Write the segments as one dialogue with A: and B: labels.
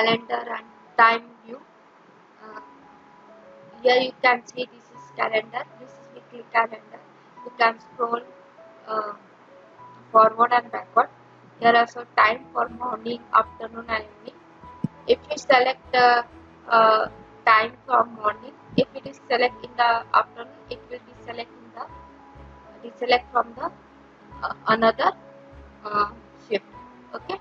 A: calendar and time view. Uh, Here you can see this is calendar. This is weekly calendar. You can scroll uh, forward and backward. Here also time for morning, afternoon, and evening. If you select time from morning, if it is select in the afternoon, it will be select in the deselect from the another uh, shift. Okay.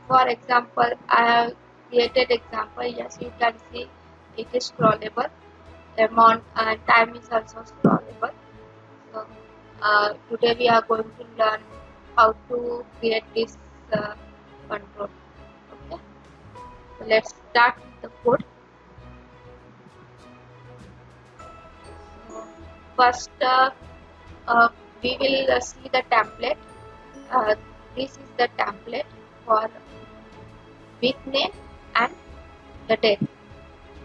A: For example, I have created example. Yes, you can see it is scrollable. Amount and time is also scrollable. So today we are going to learn how to create this control. Okay. So let's start with the code. So first, we will see the template. This is the template for week name and the date,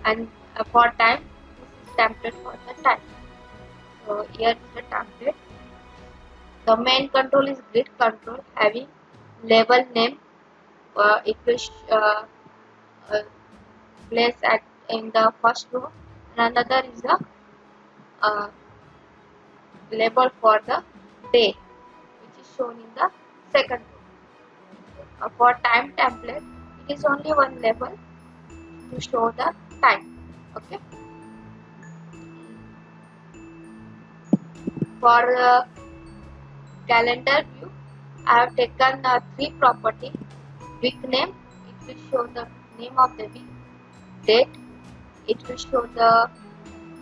A: and for time, this is template for the time. So here is the template. The main control is grid control, having label name. It will uh, place at in the first row, and another is the uh, label for the day, which is shown in the second row. For time template, it is only one label to show the time. Okay. For calendar view, I have taken three property. Week name, it will show the name of the week. Date, it will show the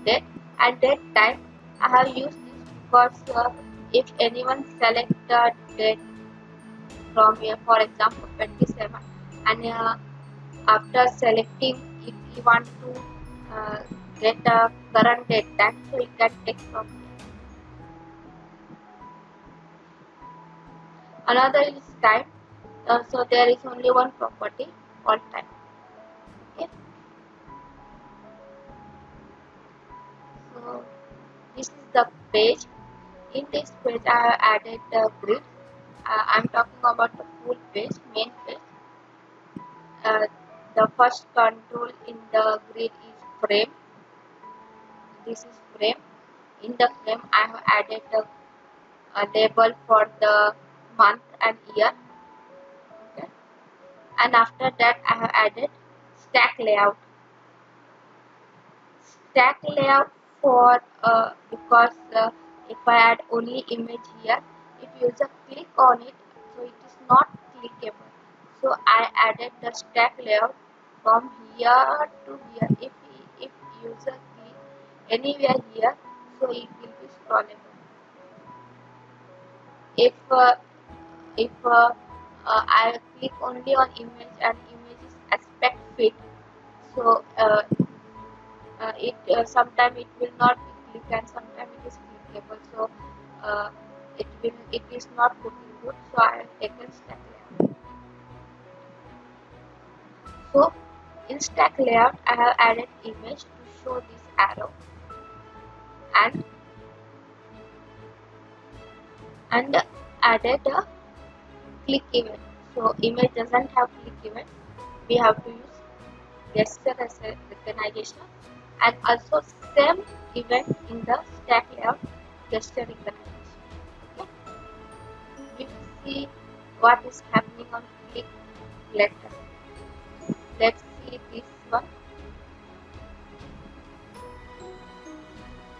A: date, and date time. I have used this because if anyone select the date from here, for example 27, and after selecting, if you want to get a current date time, so you can take from here. Another is time. So there is only one property, all time. Okay. So this is the page. In this page, I have added the grid. I'm talking about the full page, main page. The first control in the grid is frame. This is frame. In the frame, I have added a label for the month and year. Okay. And after that, I have added stack layout. Stack layout for because if I add only image here, if user click on it, so it is not clickable. So I added the stack layout from here to here. If user click anywhere here, so it will be scrollable. If I click only on image and image is aspect fit, so sometimes it will not be click and sometimes it is clickable. So it is not looking good. So I have taken stack layout. So in stack layout, I have added image to show this arrow, and added a click event. So image doesn't have click event. We have to use gesture as a recognition, and also same event in the stack layout, gesture recognition. Okay. We will see what is happening on click later. Let's see this one.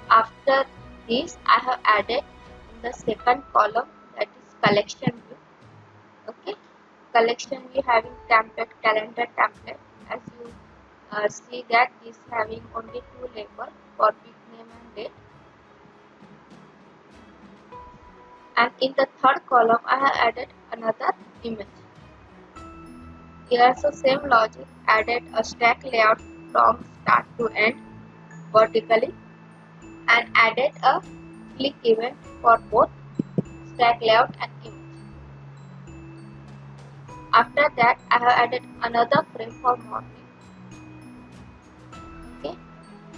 A: After this, I have added in the second column, that is collection view. Okay, collection view having template, calendar template. As you see that is having only two labels for week name and date. And in the third column, I have added another image. Here also same logic, added a stack layout from start to end vertically, and added a click event for both stack layout and image. After that, I have added another frame for morning. Okay,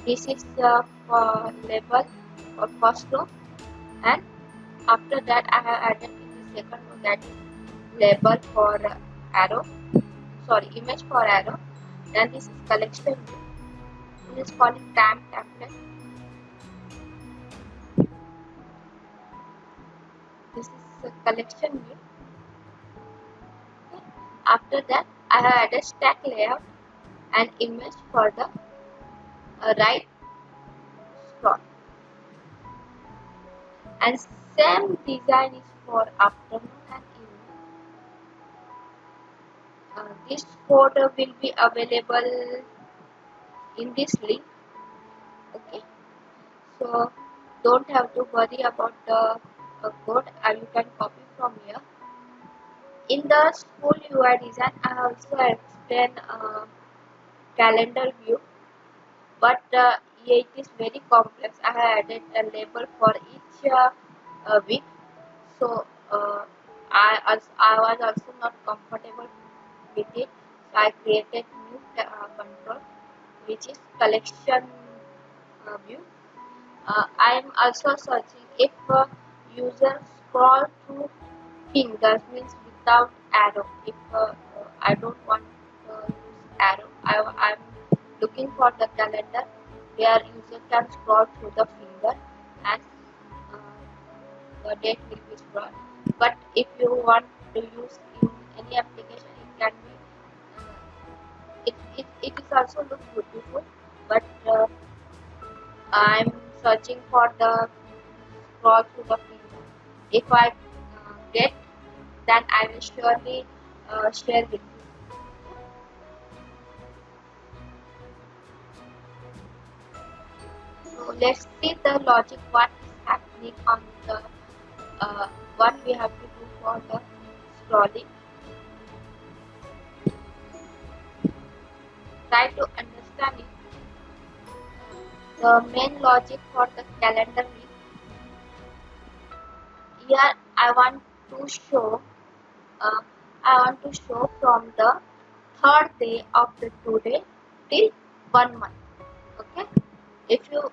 A: this is the label for first row, and after that I have added in the second row, that is label for arrow. image for arrow. Then this is collection view. This is called template. This is a collection view. Okay. After that, I have added stack layout and image for the right scroll. And same design is for afternoon and evening. This code will be available in this link. Okay, so don't have to worry about the code, you can copy from here. In the school UI design, I also explained calendar view, but it is very complex. I have added a label for each week, so I was also not comfortable with it, so I created new control, which is collection view. I am also searching if user scroll through fingers, means without arrow. If I don't want to use arrow, I am looking for the calendar where user can scroll through the finger and the date will be scrolled. But if you want to use in any application, it can be it is also look beautiful, but I'm searching for the scroll through the finger. If I get, then I will surely share with you. So let's see the logic what is happening on the what we have to do for the scrolling. Try to understand it. The main logic for the calendar week. Here I want to show from the third day of the today till 1 month. Okay. If you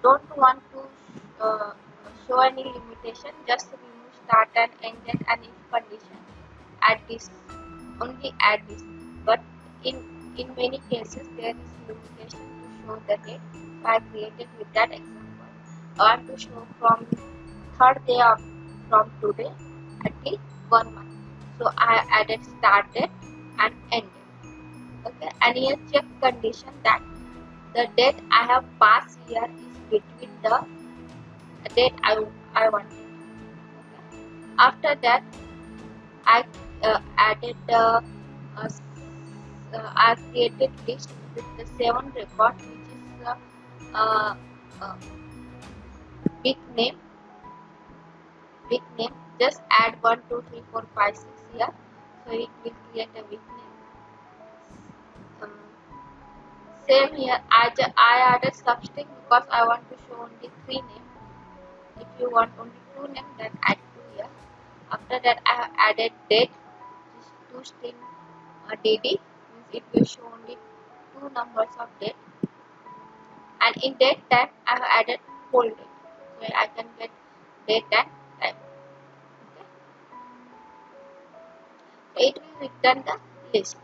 A: don't want to show any limitation, just remove start and end date and if condition. Add this, only add this. But in many cases there is limitation to show the date. So I created with that example. I want to show from third day of from today until 1 month. So I added start date and end date. Okay, and here check condition that the date I have passed here is between the date I wanted. Okay. After that, I added I created list with the 7 record, which is uh, uh, big name. Just add 1, 2, 3, 4, 5, 6 here, so it will create a big name. Same here, I added substring because I want to show only 3 names. If you want only 2 names, then add 2 here. After that, I have added date, which is 2 string dd, means it will show only 2 numbers of date. And in date time, I have added whole date, so I can get date and time. Okay. So it will return the list.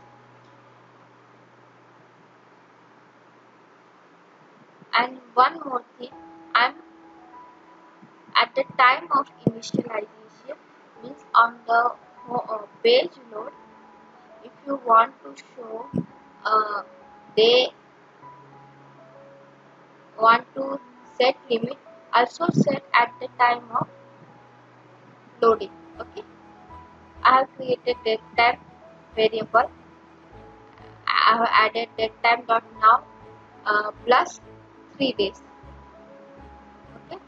A: And one more thing, I'm at the time of initialization, means on the page load, if you want to show they want to set limit, also set at the time of loading. Okay, I have created date time variable. I have added date time dot now plus 3 days. Okay,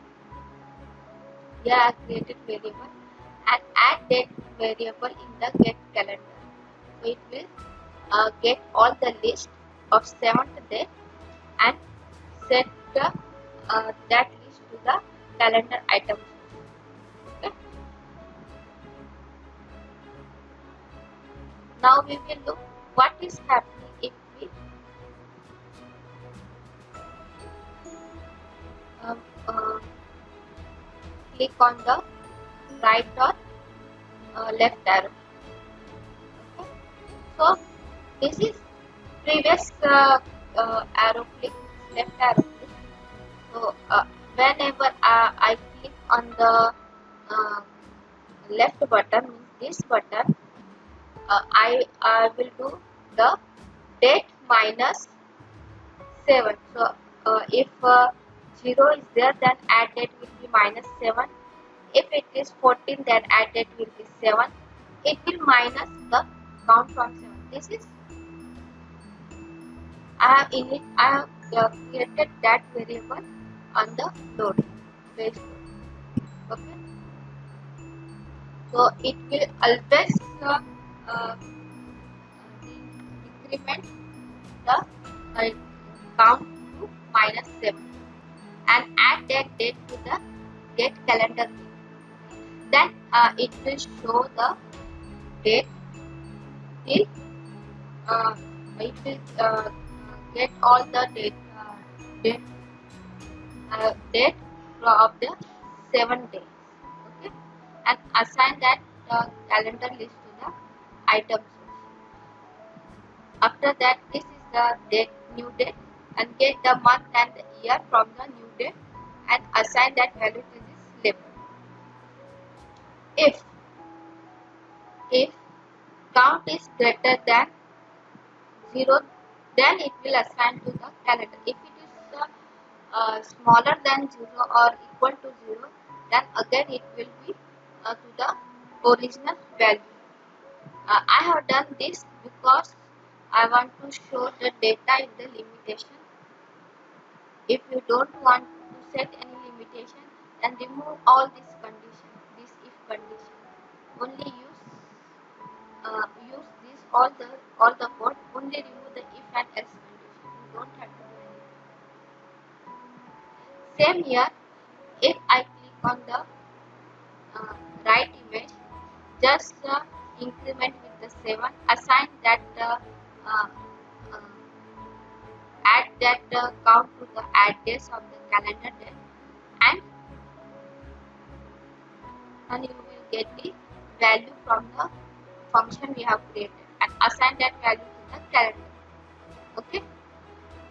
A: here I created variable and add date variable in the get calendar. So it will get all the list of 7th day and set that list to the calendar items. Okay. Now we will look what is happening if we um, uh, click on the right or left arrow. Okay. So This is previous arrow click, left arrow click. So whenever I click on the uh, left button, means this button, I will do the date minus 7. So if 0 is there, then add date will be minus 7. If it is 14, then add date will be 7. It will minus the count from 7. This is I have created that variable on the load page load. Okay, so it will always uh, decrement the count to minus 7 and add that date to the date calendar view. Then it will show the date till uh, it will get all the date date of the 7 days. Okay, and assign that calendar list to the item source. After that, this is the date, new date, and get the month and the year from the new date and assign that value to this label. If count is greater than 0, then it will assign to the calendar. If it is smaller than 0 or equal to 0, then again it will be to the original value. I have done this because I want to show the data in the limitation. If you don't want to set any limitation, then remove all these conditions, this if condition. Only use this all the code. Only remove the if and else condition. You don't have to do anything. Same here. If I click on the right image, just increment with the 7. Assign that uh, uh, add that count to the add days of the calendar day, and you will get the value from the function we have created and assign that value to the calendar. Okay,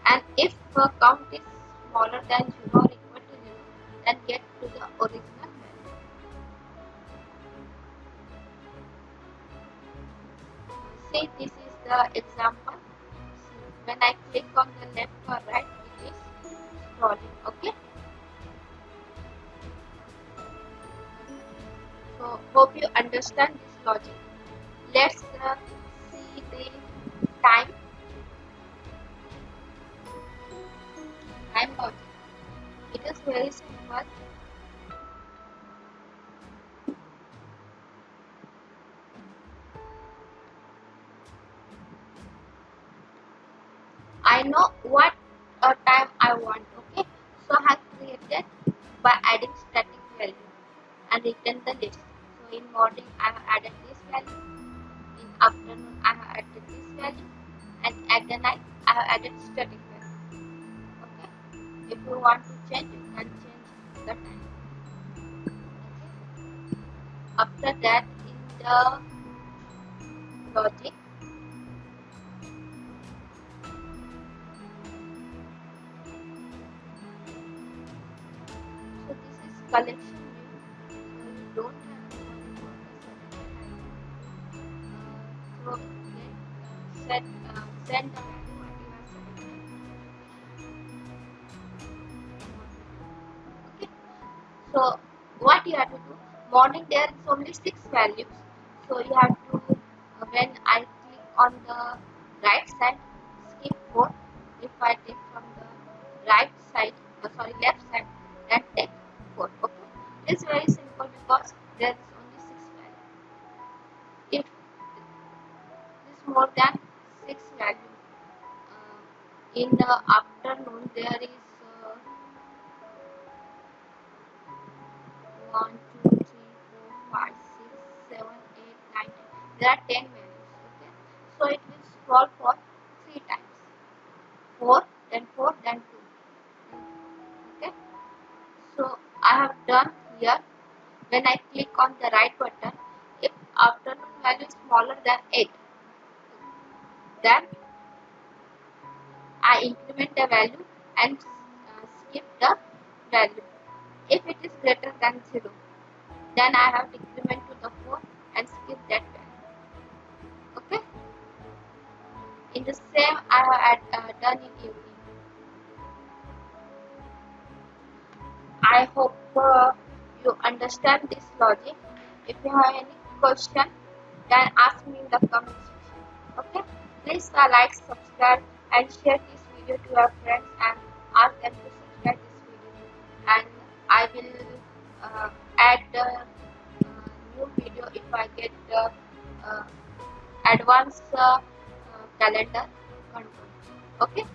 A: and if the count is smaller than 0 or equal to 0, then get to the original value. See, this is the example. When I click on the left or right, it is scrolling. Okay, so hope you understand this logic. Let's see the time logic. It is very simple. I know what time I want. Okay, so I have created by adding static value and written the list. So in morning I have added this value, in afternoon I have added this value, and at the night I have added static value. Okay, if you want to change, you can change the time. Okay, after that in the logic, so this is collection view, so you don't have to worry about the selected item. So send the value what you have selected. Okay, so what you have to do, morning there is only 6 values, so you have to when I click on the right side, skip 4. If I take from the right side, sorry, left side, then take 4. Okay, it's very simple because there is only 6 values. If it is more than 6 values, in the afternoon there is 1, 2, 3, 4, 5, 6, 7, 8, 9, 10. There are 10 values. Okay, so it will scroll for 3 times. 4, then 4, then 2. Okay, so I have done here. When I click on the right button, if afternoon value is smaller than 8, Then I increment the value and skip the value. If it is greater than 0, then I have to increment to the 4 and skip that value. Okay. In the same I have done in UV. I hope you understand this logic. If you have any question, then ask me in the comment section. Okay? Please like, subscribe, and share this video to your friends and ask them to subscribe this video. And I will add the new video if I get the uh, advanced calendar control. Okay?